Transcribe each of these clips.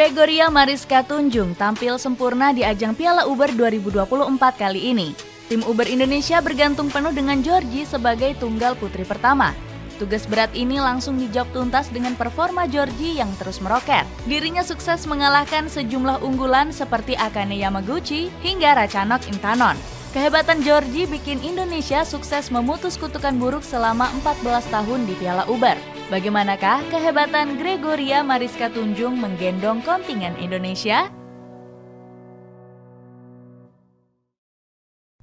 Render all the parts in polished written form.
Gregoria Mariska Tunjung tampil sempurna di ajang Piala Uber 2024 kali ini. Tim Uber Indonesia bergantung penuh dengan Georgie sebagai tunggal putri pertama. Tugas berat ini langsung dijawab tuntas dengan performa Georgie yang terus meroket. Dirinya sukses mengalahkan sejumlah unggulan seperti Akane Yamaguchi hingga Ratchanok Intanon. Kehebatan Georgie bikin Indonesia sukses memutus kutukan buruk selama 14 tahun di Piala Uber. Bagaimanakah kehebatan Gregoria Mariska Tunjung menggendong kontingen Indonesia?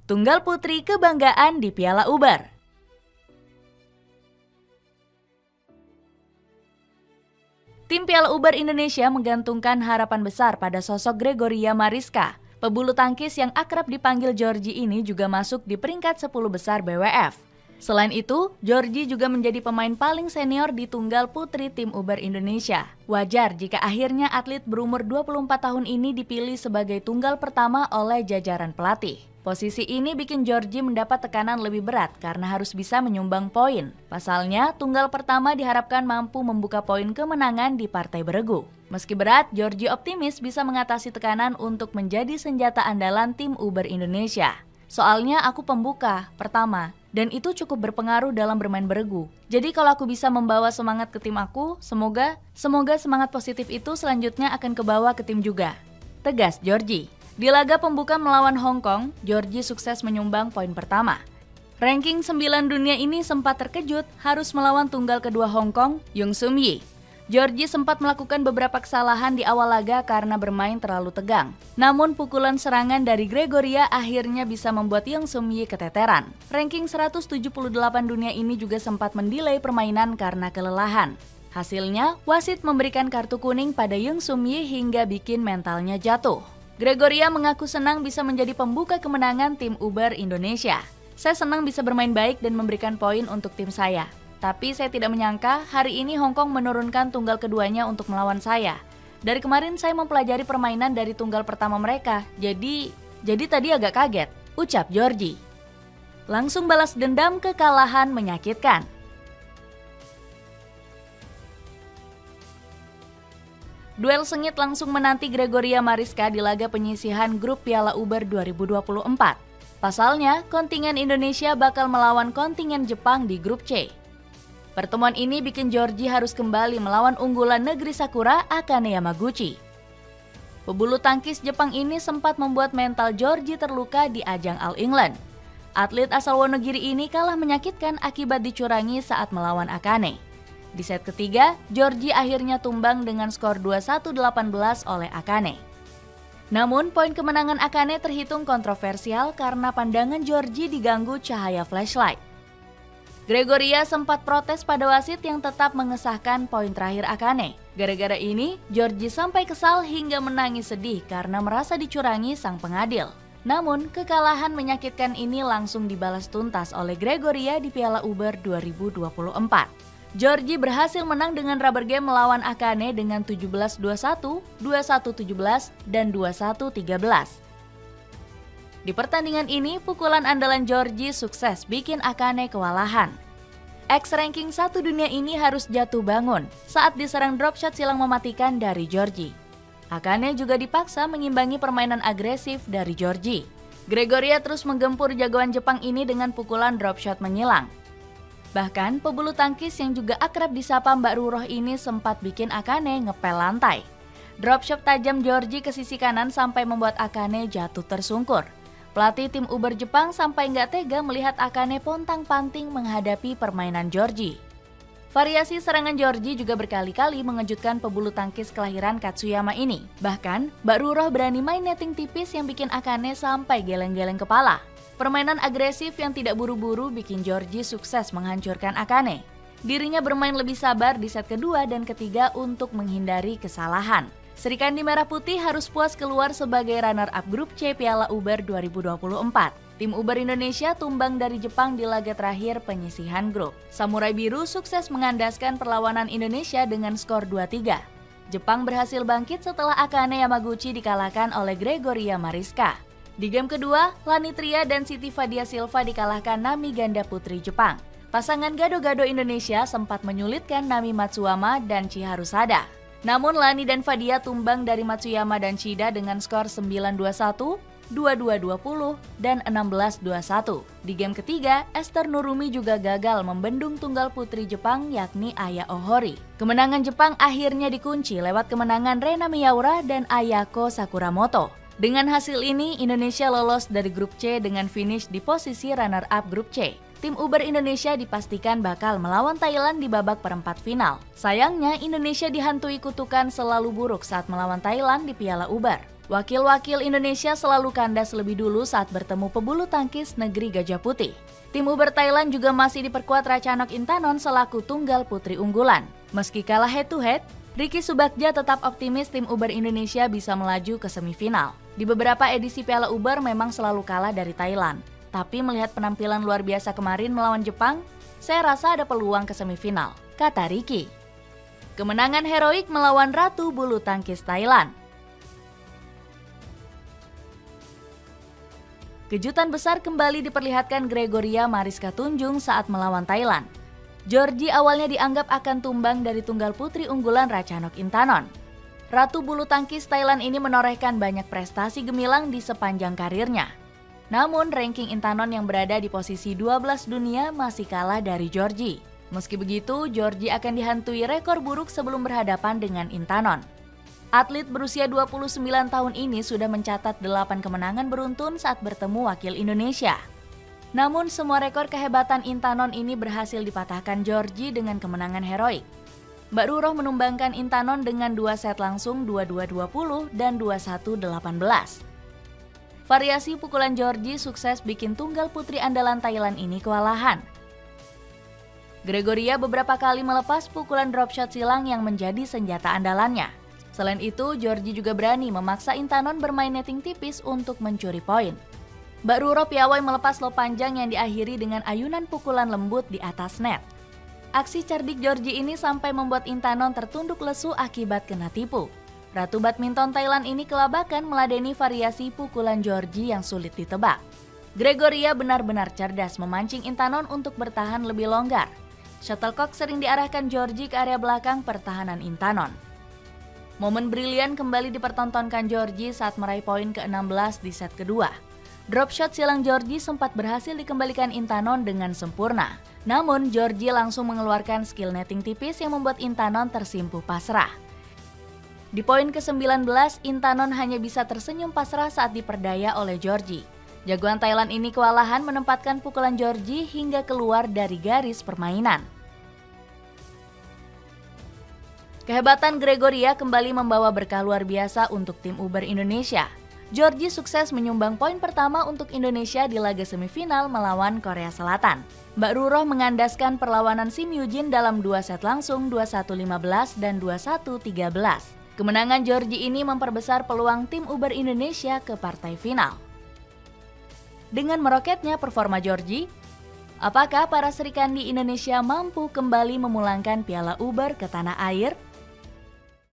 Tunggal putri kebanggaan di Piala Uber. Tim Piala Uber Indonesia menggantungkan harapan besar pada sosok Gregoria Mariska. Pebulu tangkis yang akrab dipanggil Georgie ini juga masuk di peringkat 10 besar BWF. Selain itu, Georgie juga menjadi pemain paling senior di tunggal putri tim Uber Indonesia. Wajar jika akhirnya atlet berumur 24 tahun ini dipilih sebagai tunggal pertama oleh jajaran pelatih. Posisi ini bikin Georgie mendapat tekanan lebih berat karena harus bisa menyumbang poin. Pasalnya, tunggal pertama diharapkan mampu membuka poin kemenangan di partai beregu. Meski berat, Georgie optimis bisa mengatasi tekanan untuk menjadi senjata andalan tim Uber Indonesia. Soalnya aku pembuka, pertama, dan itu cukup berpengaruh dalam bermain beregu. Jadi kalau aku bisa membawa semangat ke tim aku, semoga semangat positif itu selanjutnya akan kebawa ke tim juga. Tegas Georgie. Di laga pembuka melawan Hong Kong, Georgie sukses menyumbang poin pertama. Ranking 9 dunia ini sempat terkejut harus melawan tunggal kedua Hong Kong, Young Sum Yi. Georgie sempat melakukan beberapa kesalahan di awal laga karena bermain terlalu tegang. Namun pukulan serangan dari Gregoria akhirnya bisa membuat Young Sum Yi keteteran. Ranking 178 dunia ini juga sempat mendelay permainan karena kelelahan. Hasilnya, wasit memberikan kartu kuning pada Young Sum Yi hingga bikin mentalnya jatuh. Gregoria mengaku senang bisa menjadi pembuka kemenangan tim Uber Indonesia. Saya senang bisa bermain baik dan memberikan poin untuk tim saya. Tapi saya tidak menyangka hari ini Hong Kong menurunkan tunggal keduanya untuk melawan saya. Dari kemarin saya mempelajari permainan dari tunggal pertama mereka, jadi tadi agak kaget, ucap Georgie. Langsung balas dendam kekalahan menyakitkan. Duel sengit langsung menanti Gregoria Mariska di laga penyisihan grup Piala Uber 2024. Pasalnya, kontingen Indonesia bakal melawan kontingen Jepang di grup C. Pertemuan ini bikin Georgie harus kembali melawan unggulan negeri Sakura Akane Yamaguchi. Pebulu tangkis Jepang ini sempat membuat mental Georgie terluka di ajang All England. Atlet asal Wonogiri ini kalah menyakitkan akibat dicurangi saat melawan Akane. Di set ketiga, Georgie akhirnya tumbang dengan skor 21-18 oleh Akane. Namun, poin kemenangan Akane terhitung kontroversial karena pandangan Georgie diganggu cahaya flashlight. Gregoria sempat protes pada wasit yang tetap mengesahkan poin terakhir Akane. Gara-gara ini, Georgie sampai kesal hingga menangis sedih karena merasa dicurangi sang pengadil. Namun, kekalahan menyakitkan ini langsung dibalas tuntas oleh Gregoria di Piala Uber 2024. Georgie berhasil menang dengan rubber game melawan Akane dengan 17-21, 21-17, dan 21-13. Di pertandingan ini, pukulan andalan Georgie sukses bikin Akane kewalahan. Ex-ranking 1 dunia ini harus jatuh bangun saat diserang drop shot silang mematikan dari Georgie. Akane juga dipaksa mengimbangi permainan agresif dari Georgie. Gregoria terus menggempur jagoan Jepang ini dengan pukulan drop shot menyilang. Bahkan, pebulu tangkis yang juga akrab disapa Mbak Ruroh ini sempat bikin Akane ngepel lantai. Drop shot tajam Georgie ke sisi kanan sampai membuat Akane jatuh tersungkur. Pelatih tim Uber Jepang sampai nggak tega melihat Akane pontang-panting menghadapi permainan Georgie. Variasi serangan Georgie juga berkali-kali mengejutkan pebulu tangkis kelahiran Katsuyama ini. Bahkan, Mbak Ruroh berani main netting tipis yang bikin Akane sampai geleng-geleng kepala. Permainan agresif yang tidak buru-buru bikin Georgie sukses menghancurkan Akane. Dirinya bermain lebih sabar di set kedua dan ketiga untuk menghindari kesalahan. Serikandi Merah Putih harus puas keluar sebagai runner-up grup C Piala Uber 2024. Tim Uber Indonesia tumbang dari Jepang di laga terakhir penyisihan grup. Samurai Biru sukses mengandaskan perlawanan Indonesia dengan skor 2-3. Jepang berhasil bangkit setelah Akane Yamaguchi dikalahkan oleh Gregoria Mariska. Di game kedua, Lani Tria dan Siti Fadia Silva dikalahkan Nami ganda putri Jepang. Pasangan gado-gado Indonesia sempat menyulitkan Nami Matsuwama dan Chiharu Sada. Namun Lani dan Fadia tumbang dari Matsuyama dan Shida dengan skor 9-21, 22-20, dan 16-21. Di game ketiga, Esther Nurumi juga gagal membendung tunggal putri Jepang yakni Aya Ohori. Kemenangan Jepang akhirnya dikunci lewat kemenangan Rena Miyaura dan Ayako Sakuramoto. Dengan hasil ini, Indonesia lolos dari grup C dengan finish di posisi runner-up grup C. Tim Uber Indonesia dipastikan bakal melawan Thailand di babak perempat final. Sayangnya, Indonesia dihantui kutukan selalu buruk saat melawan Thailand di Piala Uber. Wakil-wakil Indonesia selalu kandas lebih dulu saat bertemu pebulu tangkis negeri Gajah Putih. Tim Uber Thailand juga masih diperkuat Ratchanok Intanon selaku tunggal putri unggulan. Meski kalah head-to-head, Ricky Subagja tetap optimis tim Uber Indonesia bisa melaju ke semifinal. Di beberapa edisi Piala Uber memang selalu kalah dari Thailand. Tapi melihat penampilan luar biasa kemarin melawan Jepang, saya rasa ada peluang ke semifinal, kata Ricky. Kemenangan heroik melawan Ratu Bulu Tangkis Thailand. Kejutan besar kembali diperlihatkan Gregoria Mariska Tunjung saat melawan Thailand. Georgie awalnya dianggap akan tumbang dari tunggal putri unggulan Ratchanok Intanon. Ratu Bulu Tangkis Thailand ini menorehkan banyak prestasi gemilang di sepanjang karirnya. Namun ranking Intanon yang berada di posisi 12 dunia masih kalah dari Georgie. Meski begitu, Georgie akan dihantui rekor buruk sebelum berhadapan dengan Intanon. Atlet berusia 29 tahun ini sudah mencatat 8 kemenangan beruntun saat bertemu wakil Indonesia. Namun semua rekor kehebatan Intanon ini berhasil dipatahkan Georgie dengan kemenangan heroik. Mbak Ruroh menumbangkan Intanon dengan 2 set langsung 22-20 dan 21-18. Variasi pukulan Georgie sukses bikin tunggal putri andalan Thailand ini kewalahan. Gregoria beberapa kali melepas pukulan drop shot silang yang menjadi senjata andalannya. Selain itu, Georgie juga berani memaksa Intanon bermain netting tipis untuk mencuri poin. Mbak Ruroh piawai melepas lob panjang yang diakhiri dengan ayunan pukulan lembut di atas net. Aksi cerdik Georgie ini sampai membuat Intanon tertunduk lesu akibat kena tipu. Ratu badminton Thailand ini kelabakan meladeni variasi pukulan Georgie yang sulit ditebak. Gregoria benar-benar cerdas memancing Intanon untuk bertahan lebih longgar. Shuttlecock sering diarahkan Georgie ke area belakang pertahanan Intanon. Momen brilian kembali dipertontonkan Georgie saat meraih poin ke-16 di set kedua. Drop shot silang Georgie sempat berhasil dikembalikan Intanon dengan sempurna. Namun Georgie langsung mengeluarkan skill netting tipis yang membuat Intanon tersimpuh pasrah. Di poin ke-19, Intanon hanya bisa tersenyum pasrah saat diperdaya oleh Georgie. Jagoan Thailand ini kewalahan menempatkan pukulan Georgie hingga keluar dari garis permainan. Kehebatan Gregoria kembali membawa berkah luar biasa untuk tim Uber Indonesia. Georgie sukses menyumbang poin pertama untuk Indonesia di laga semifinal melawan Korea Selatan. Mbak Ruroh mengandaskan perlawanan Sim Yujin dalam 2 set langsung 21-15 dan 21-13. Kemenangan Georgie ini memperbesar peluang tim Uber Indonesia ke partai final. Dengan meroketnya performa Georgie, apakah para serikandi Indonesia mampu kembali memulangkan Piala Uber ke tanah air?